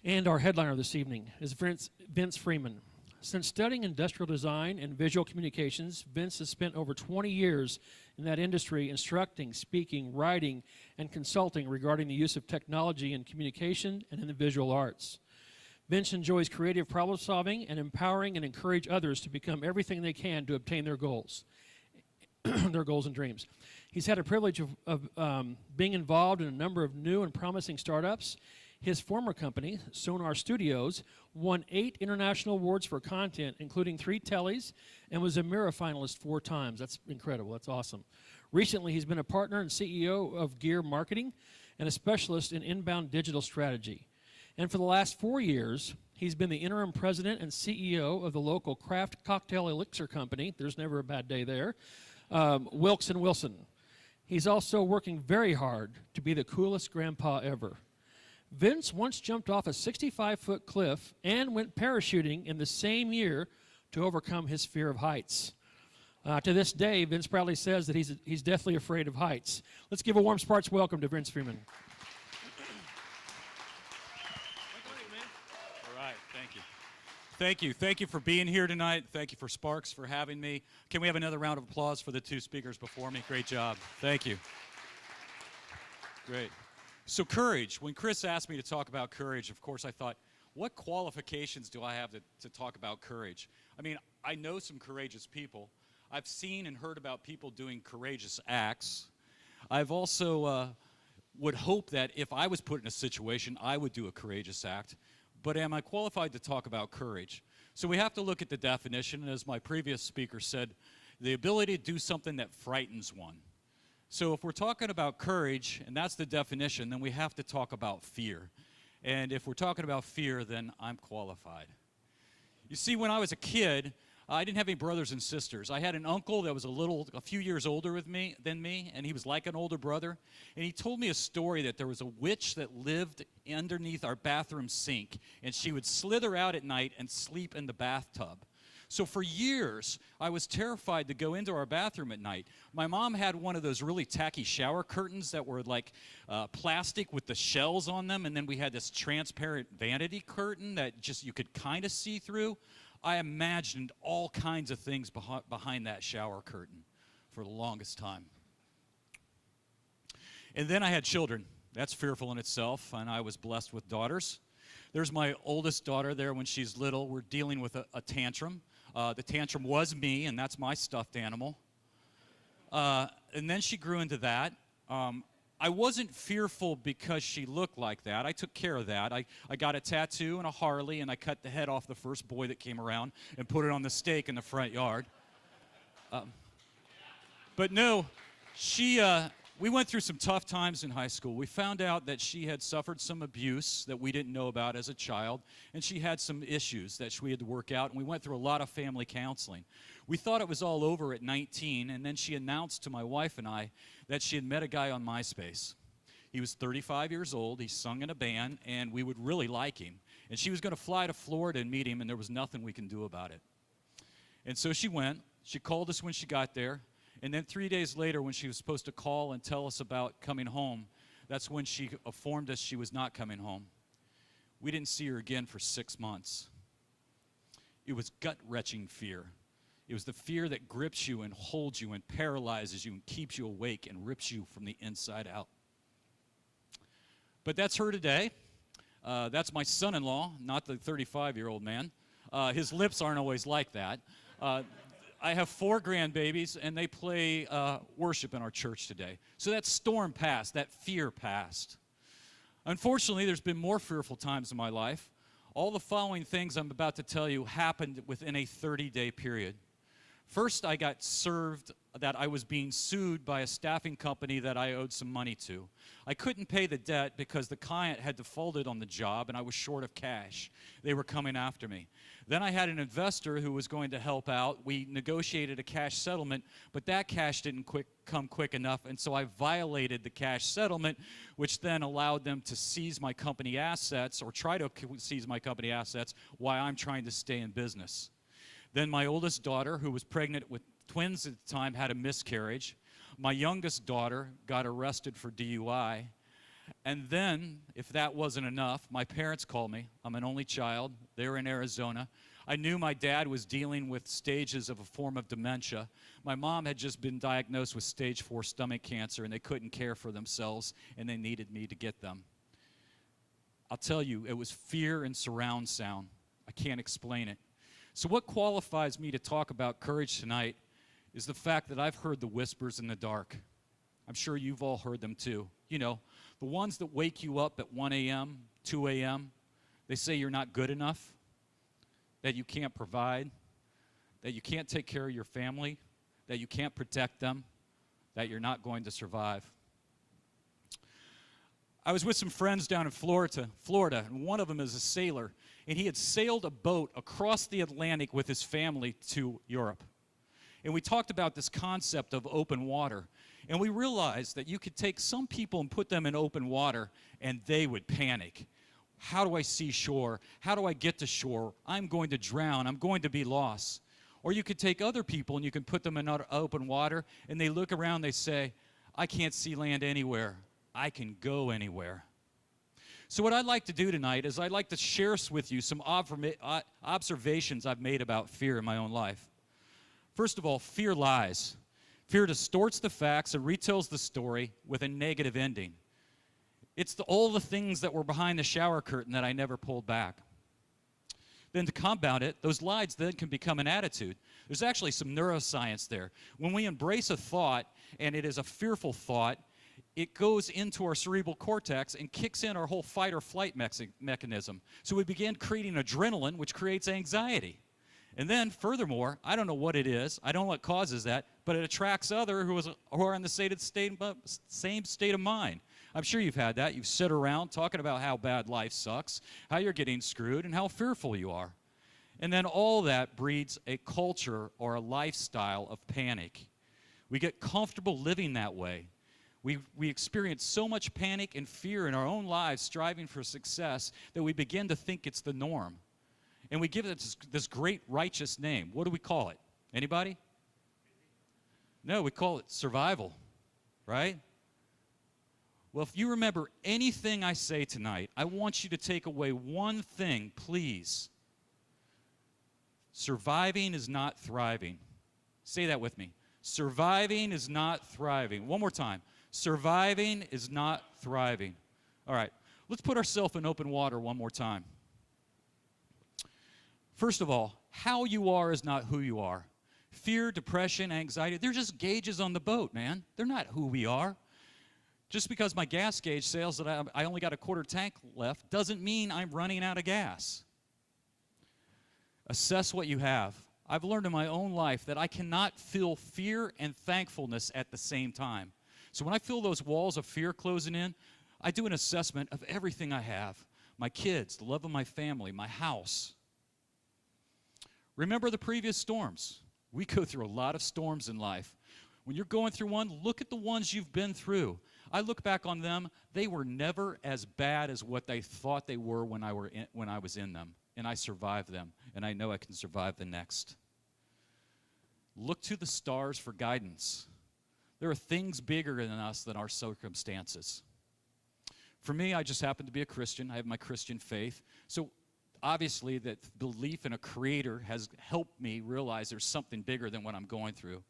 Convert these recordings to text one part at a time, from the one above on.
And our headliner this evening is Vince Freeman. Since studying industrial design and visual communications, Vince has spent over 20 years in that industry instructing, speaking, writing, and consulting regarding the use of technology in communication and in the visual arts. Vince enjoys creative problem solving and empowering and encourage others to become everything they can to obtain their goals, their goals and dreams. He's had a privilege of being involved in a number of new and promising startups. His former company, Sonar Studios, won 8 international awards for content, including 3 tellies, and was a Mira finalist 4 times. That's incredible. That's awesome. Recently, he's been a partner and CEO of Gear Marketing and a specialist in inbound digital strategy. And for the last 4 years, he's been the interim president and CEO of the local craft cocktail elixir company. There's never a bad day there. Wilkes and Wilson. He's also working very hard to be the coolest grandpa ever. Vince once jumped off a 65-foot cliff and went parachuting in the same year to overcome his fear of heights. To this day, Vince proudly says that he's deathly afraid of heights. Let's give a warm Sparks welcome to Vince Freeman. All right, thank you. Thank you. Thank you for being here tonight. Thank you for Sparks for having me. Can we have another round of applause for the 2 speakers before me? Great job. Thank you. Great. So courage. When Chris asked me to talk about courage, of course I thought, what qualifications do I have to talk about courage? I mean, I know some courageous people. I've seen and heard about people doing courageous acts. I've also would hope that if I was put in a situation, I would do a courageous act. But am I qualified to talk about courage? So we have to look at the definition, and as my previous speaker said, the ability to do something that frightens one. So if we're talking about courage, and that's the definition, then we have to talk about fear. And if we're talking about fear, then I'm qualified. You see, when I was a kid, I didn't have any brothers and sisters. I had an uncle that was a few years older than me, and he was like an older brother. And he told me a story that there was a witch that lived underneath our bathroom sink, and she would slither out at night and sleep in the bathtub. So for years, I was terrified to go into our bathroom at night. My mom had one of those really tacky shower curtains that were like plastic with the shells on them, and then we had this transparent vanity curtain that just you could kind of see through. I imagined all kinds of things behind that shower curtain for the longest time. And then I had children. That's fearful in itself, and I was blessed with daughters. There's my oldest daughter there when she's little. We're dealing with a tantrum. The tantrum was me, and that's my stuffed animal. And then she grew into that. I wasn't fearful because she looked like that. I took care of that. I got a tattoo and a Harley, and I cut the head off the first boy that came around and put it on the stake in the front yard. But no, we went through some tough times in high school. We found out that she had suffered some abuse that we didn't know about as a child, and she had some issues that we had to work out, and we went through a lot of family counseling. We thought it was all over at 19, and then she announced to my wife and I that she had met a guy on MySpace. He was 35 years old, he sung in a band, and we would really like him. And she was going to fly to Florida and meet him, and there was nothing we can do about it. And so she went. She called us when she got there. And then 3 days later, when she was supposed to call and tell us about coming home, that's when she informed us she was not coming home. We didn't see her again for 6 months. It was gut-wrenching fear. It was the fear that grips you and holds you and paralyzes you and keeps you awake and rips you from the inside out. But that's her today. That's my son-in-law, not the 35-year-old man. His lips aren't always like that. I have 4 grandbabies, and they play worship in our church today. So that storm passed, that fear passed. Unfortunately, there's been more fearful times in my life. All the following things I'm about to tell you happened within a 30-day period. First, I got served that I was being sued by a staffing company that I owed some money to. I couldn't pay the debt because the client had defaulted on the job and I was short of cash. They were coming after me. Then I had an investor who was going to help out. We negotiated a cash settlement, but that cash didn't come quick enough, and so I violated the cash settlement, which then allowed them to seize my company assets or try to seize my company assets while I'm trying to stay in business. Then my oldest daughter, who was pregnant with twins at the time, had a miscarriage. My youngest daughter got arrested for DUI. And then, if that wasn't enough, my parents called me. I'm an only child. They were in Arizona. I knew my dad was dealing with stages of a form of dementia. My mom had just been diagnosed with stage 4 stomach cancer, and they couldn't care for themselves, and they needed me to get them. I'll tell you, it was fear and surround sound. I can't explain it. So what qualifies me to talk about courage tonight is the fact that I've heard the whispers in the dark. I'm sure you've all heard them too. You know, the ones that wake you up at 1 a.m., 2 a.m., they say you're not good enough, that you can't provide, that you can't take care of your family, that you can't protect them, that you're not going to survive. I was with some friends down in Florida, and one of them is a sailor, and he had sailed a boat across the Atlantic with his family to Europe. And we talked about this concept of open water. And we realized that you could take some people and put them in open water, and they would panic. How do I see shore? How do I get to shore? I'm going to drown. I'm going to be lost. Or you could take other people and you can put them in open water, and they look around, they say, I can't see land anywhere. I can go anywhere. So what I'd like to do tonight is I'd like to share with you some observations I've made about fear in my own life. First of all, fear lies. Fear distorts the facts and retells the story with a negative ending. It's all the things that were behind the shower curtain that I never pulled back. Then to combat it, those lies then can become an attitude. There's actually some neuroscience there. When we embrace a thought, and it is a fearful thought, it goes into our cerebral cortex and kicks in our whole fight or flight mechanism. So we begin creating adrenaline, which creates anxiety. And then, furthermore, I don't know what it is, I don't know what causes that, but it attracts others who are in the same state of mind. I'm sure you've had that. You've sit around talking about how bad life sucks, how you're getting screwed, and how fearful you are. And then all that breeds a culture or a lifestyle of panic. We get comfortable living that way. We experience so much panic and fear in our own lives striving for success that we begin to think it's the norm. And we give it this great righteous name. What do we call it? Anybody? No, we call it survival, right? Well, if you remember anything I say tonight, I want you to take away one thing, please. Surviving is not thriving. Say that with me. Surviving is not thriving. One more time. Surviving is not thriving. All right, let's put ourselves in open water one more time. First of all, how you are is not who you are. Fear, depression, anxiety, they're just gauges on the boat, man. They're not who we are. Just because my gas gauge says that I only got a quarter tank left doesn't mean I'm running out of gas. Assess what you have. I've learned in my own life that I cannot feel fear and thankfulness at the same time. So when I feel those walls of fear closing in, I do an assessment of everything I have. My kids, the love of my family, my house. Remember the previous storms. We go through a lot of storms in life. When you're going through one, look at the ones you've been through. I look back on them, they were never as bad as what they thought they were when I was in them. And I survived them, and I know I can survive the next. Look to the stars for guidance. There are things bigger than us than our circumstances. For me, I just happen to be a Christian. I have my Christian faith. So obviously that belief in a creator has helped me realize there's something bigger than what I'm going through.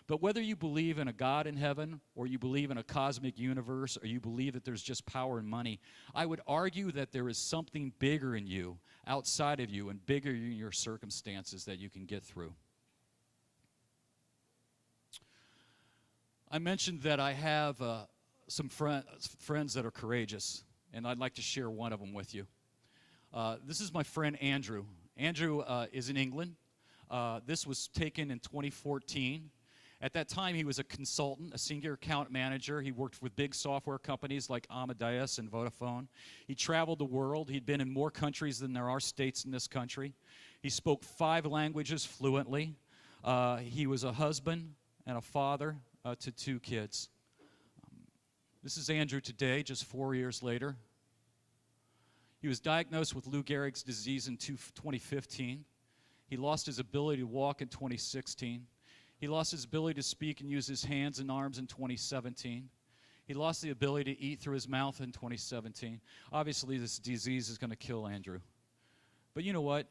But whether you believe in a God in heaven, or you believe in a cosmic universe, or you believe that there's just power and money, I would argue that there is something bigger in you, outside of you, and bigger in your circumstances that you can get through. I mentioned that I have some friends that are courageous, and I'd like to share one of them with you. This is my friend Andrew. Andrew is in England. This was taken in 2014. At that time, he was a consultant, a senior account manager. He worked with big software companies like Amadeus and Vodafone. He traveled the world. He'd been in more countries than there are states in this country. He spoke 5 languages fluently. He was a husband and a father to 2 kids. This is Andrew today, just 4 years later. He was diagnosed with Lou Gehrig's disease in 2015. He lost his ability to walk in 2016. He lost his ability to speak and use his hands and arms in 2017. He He lost the ability to eat through his mouth in 2017. Obviously, this disease is going to kill Andrew. But you know what?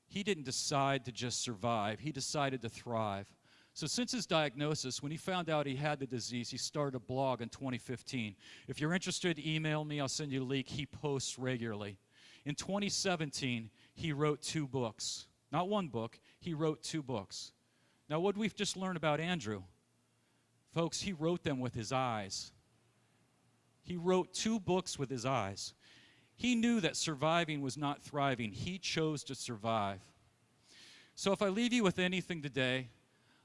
He didn't decide to just survive. He decided to thrive. So since his diagnosis, when he found out he had the disease, he started a blog in 2015. If you're interested, email me. I'll send you a link. He posts regularly. In 2017, he wrote 2 books. Not one book. He wrote 2 books. Now, what we've just learned about Andrew, folks, he wrote them with his eyes. He wrote 2 books with his eyes. He knew that surviving was not thriving. He chose to survive. So if I leave you with anything today,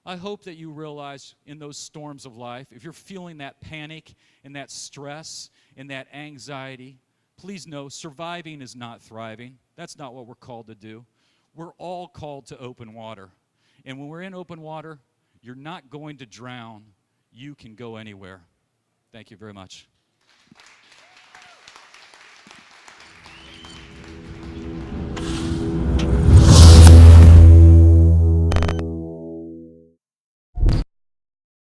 I hope that you realize in those storms of life, if you're feeling that panic and that stress and that anxiety, please know surviving is not thriving. That's not what we're called to do. We're all called to open water. And when we're in open water, you're not going to drown. You can go anywhere. Thank you very much.